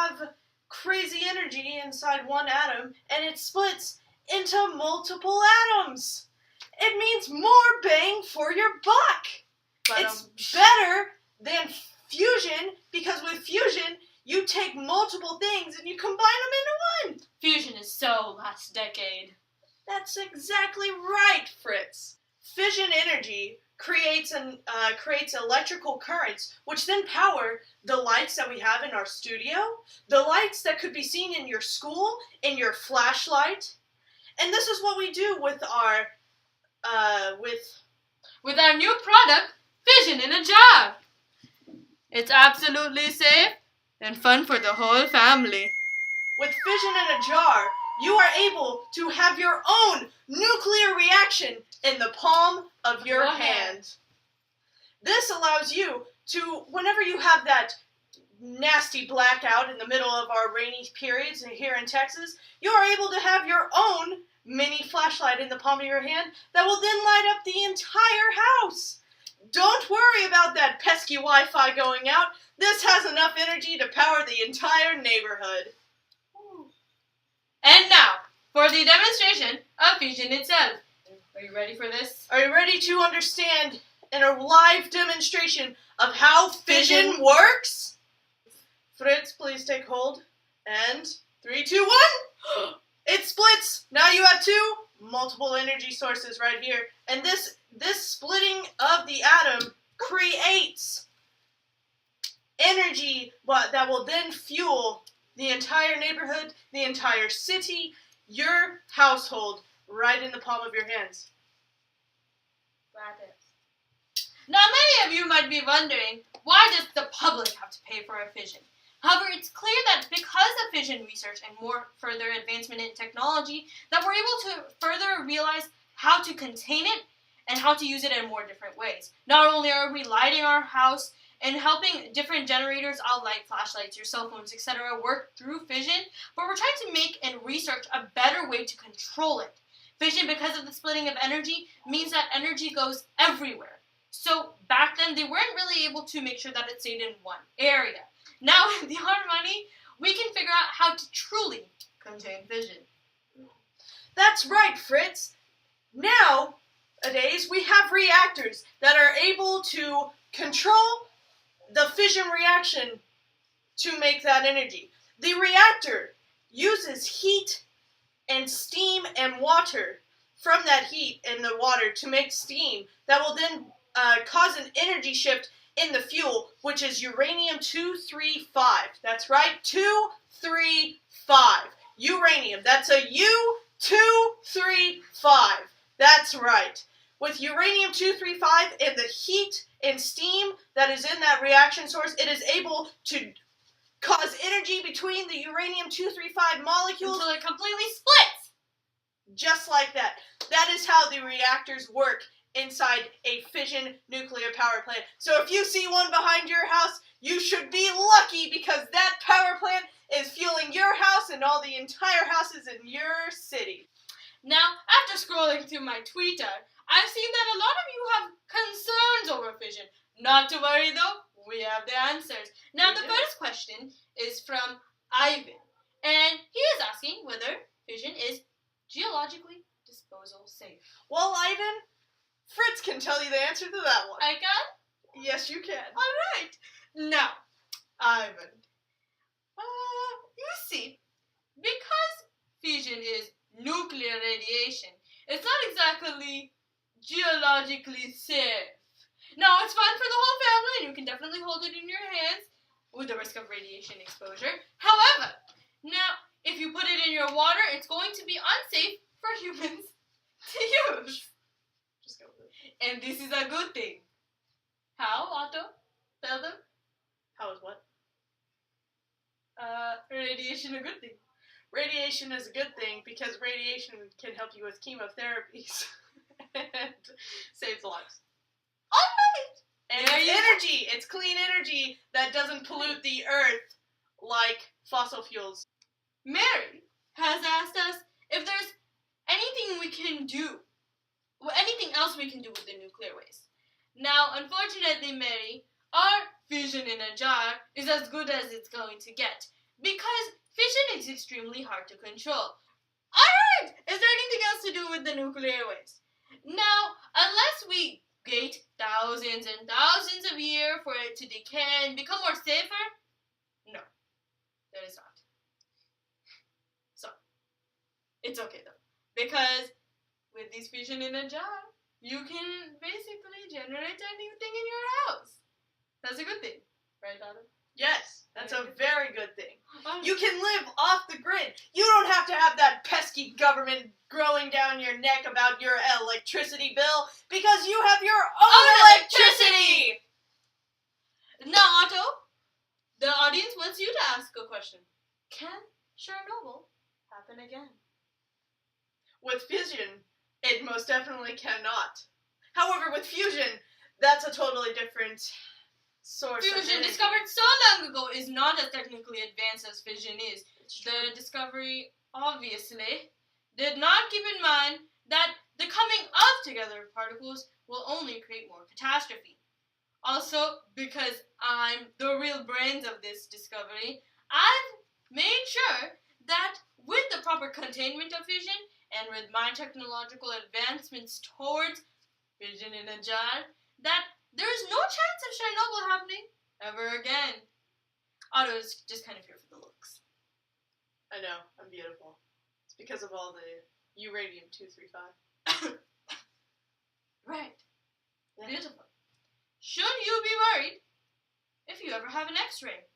have crazy energy inside one atom, and it splits into multiple atoms. It means more bang for your buck. It's better than fusion, because with fusion, you take multiple things and you combine them into one. Fusion is so last decade. That's exactly right, Fritz. Fission energy creates electrical currents, which then power the lights that we have in our studio, the lights that could be seen in your school, in your flashlight. And this is what we do with our new product, Fission in a jar. It's absolutely safe and fun for the whole family. With Fission in a jar, you are able to have your own nuclear reaction in the palm of your hand. This allows you to, whenever you have that nasty blackout in the middle of our rainy periods here in Texas, you are able to have your own mini flashlight in the palm of your hand that will then light up the entire house. Don't worry about that pesky Wi-Fi going out. This has enough energy to power the entire neighborhood. And now, for the demonstration of Fission itself. Are you ready for this? Are you ready to understand in a live demonstration of how fission works? Fritz, please take hold. And 3, 2, 1. It splits. Now you have two multiple energy sources right here. And this splitting of the atom creates energy that will then fuel the entire neighborhood, the entire city, your household, right in the palm of your hands. Now, many of you might be wondering, why does the public have to pay for a fission? However, it's clear that because of fission research and more further advancement in technology, that we're able to further realize how to contain it and how to use it in more different ways. Not only are we lighting our house and helping different generators out like flashlights, your cell phones, etc. work through fission, but we're trying to make and research a better way to control it. Fission, because of the splitting of energy, means that energy goes everywhere. So back then, they weren't really able to make sure that it stayed in one area. Now, with the hard money, we can figure out how to truly contain fission. That's right, Fritz. Nowadays, we have reactors that are able to control the fission reaction to make that energy. The reactor uses heat and steam and water from that heat and the water to make steam that will then cause an energy shift in the fuel, which is uranium-235. That's right, 235. Uranium. That's a U-235. That's right. With uranium-235 and the heat and steam that is in that reaction source, it is able to cause energy between the uranium-235 molecules until it completely splits. Just like that. That is how the reactors work inside a fission nuclear power plant. So if you see one behind your house, you should be lucky, because that power plant is fueling your house and all the entire houses in your city. Now, after scrolling through my Twitter, I've seen that a lot of you have concerns over fission. Not to worry though, we have the answers. Now, the first question is from Ivan, and he is asking whether fission is geologically disposal safe. Well, Ivan, Fritz can tell you the answer to that one. I can? Yes, you can. All right. Now, Ivan, you see, because fission is nuclear radiation, it's not exactly geologically safe. Now, it's fun for the whole family, and you can definitely hold it in your hands with the risk of radiation exposure. However, now, if you put it in your water, it's going to be unsafe for humans to use. Just go with it. And this is a good thing. How, Otto? Tell them. How is what? Radiation a good thing. Radiation is a good thing because radiation can help you with chemotherapies and saves lives. Alright! And it's energy! It's clean energy that doesn't pollute the earth like fossil fuels. Mary has asked us if there's anything we can do, anything else we can do with the nuclear waste. Now, unfortunately, Mary, our fission in a jar is as good as it's going to get, Because fission is extremely hard to control. Alright! Is there anything else to do with the nuclear waste? Now, unless we wait thousands and thousands of years for it to decay and become more safer, no, there is not. So, it's okay though. Because with these fission in a jar, you can basically generate anything in your house. That's a good thing, right, Donna? Yes, that's a very good thing. Um, You can live off the grid. You don't have to have that pesky government growing down your neck about your electricity bill because you have your own electricity! Now, Otto, the audience wants you to ask a question. Can Chernobyl happen again? With fission, it most definitely cannot. However, with fusion, that's a totally different source of Fusion, energy. discovered so long ago, is not as technically advanced as fission is. The discovery, obviously, did not keep in mind that the coming of together of particles will only create more catastrophe. Also, because I'm the real brains of this discovery, I've made sure that with the proper containment of fission and with my technological advancements towards fission in a jar, that there is no chance of Chernobyl happening ever again. Otto is just kind of here for the looks. I know, I'm beautiful. It's because of all the uranium-235. Right. Yeah. Beautiful. Should you be worried if you ever have an X-ray?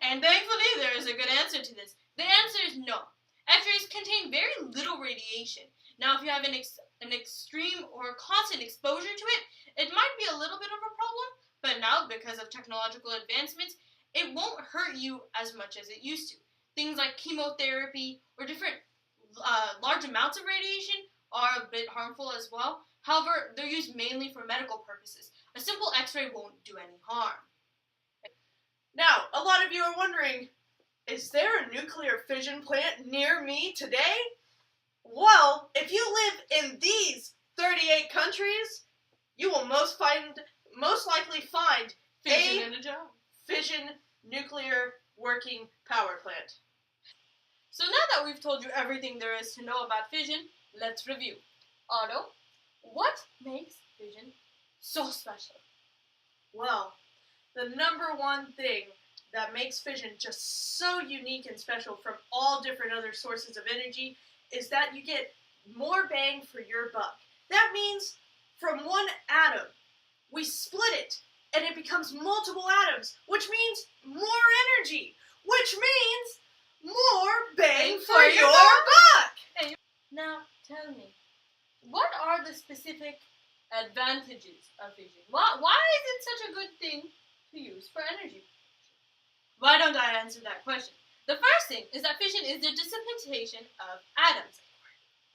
And thankfully, there is a good answer to this. The answer is no. X-rays contain very little radiation. Now, if you have an extreme or constant exposure to it, it might be a little bit of a problem, but now, because of technological advancements, it won't hurt you as much as it used to. Things like chemotherapy or different large amounts of radiation are a bit harmful as well. However, they're used mainly for medical purposes. A simple X-ray won't do any harm. Now, a lot of you are wondering, is there a nuclear fission plant near me today? Well, if you live in these 38 countries, you will most likely find Fission in a jar. fission nuclear working power plant. So now that we've told you everything there is to know about fission, let's review. Otto, what makes fission so special? Well, the number one thing that makes fission just so unique and special from all different other sources of energy is that you get more bang for your buck. That means from one atom, we split it, and it becomes multiple atoms, which means more energy, which means more bang for your buck! Now, tell me, what are the specific advantages of fission? Why is it such a good thing to use for energy? Why don't I answer that question? The first thing is that fission is the dissociation of atoms.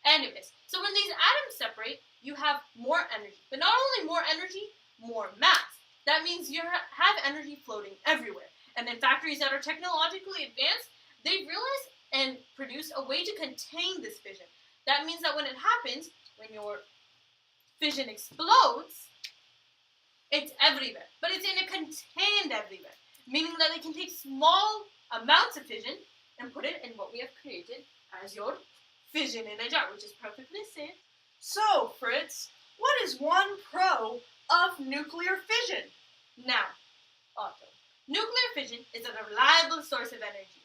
Anyways, so when these atoms separate, you have more energy. But not only more energy, more mass. That means you have energy floating everywhere. And in factories that are technologically advanced, they realize and produce a way to contain this fission. That means that when it happens, when your fission explodes, it's everywhere. But it's in a contained everywhere. Meaning that it can take small amounts of fission and put it in what we have created as your fission in a jar, which is perfectly safe. So, Fritz, what is one pro of nuclear fission? Now, Otto, nuclear fission is a reliable source of energy.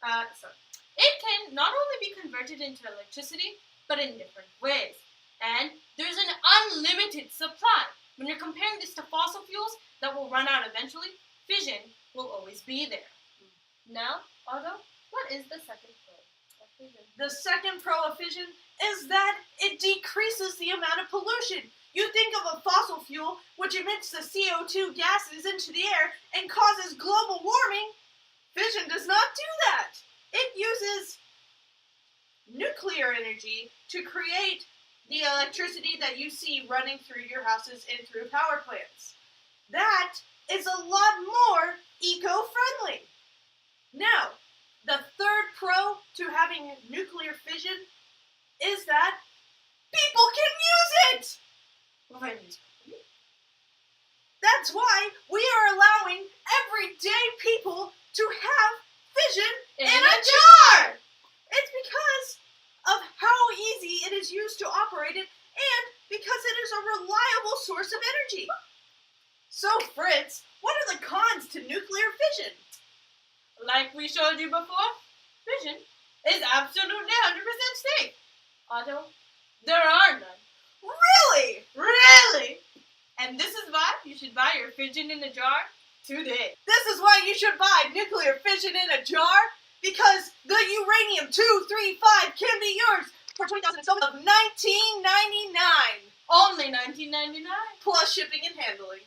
It can not only be converted into electricity, but in different ways. And there's an unlimited supply. When you're comparing this to fossil fuels that will run out eventually, fission will always be there. Now, Otto, what is the second pro of fission? The second pro of fission is that it decreases the amount of pollution. You think of a fossil fuel, which emits the CO2 gases into the air and causes global warming. Fission does not do that. It uses nuclear energy to create the electricity that you see running through your houses and through power plants. That is a lot more eco-friendly. Now, the third pro to having nuclear fission is that people can use it! That's why we are allowing everyday people to have fission In in a a jar! It's because of how easy it is used to operate it and because it is a reliable source of energy. So, Fritz, what are the cons to nuclear fission? Like we showed you before, fission is absolutely 100% safe. Although, there are none. Really? Really? And this is why you should buy your fission in a jar today. This is why you should buy nuclear fission in a jar, because the uranium-235 can be yours for 20,000 installments of $19.99, Only $19.99. plus shipping and handling.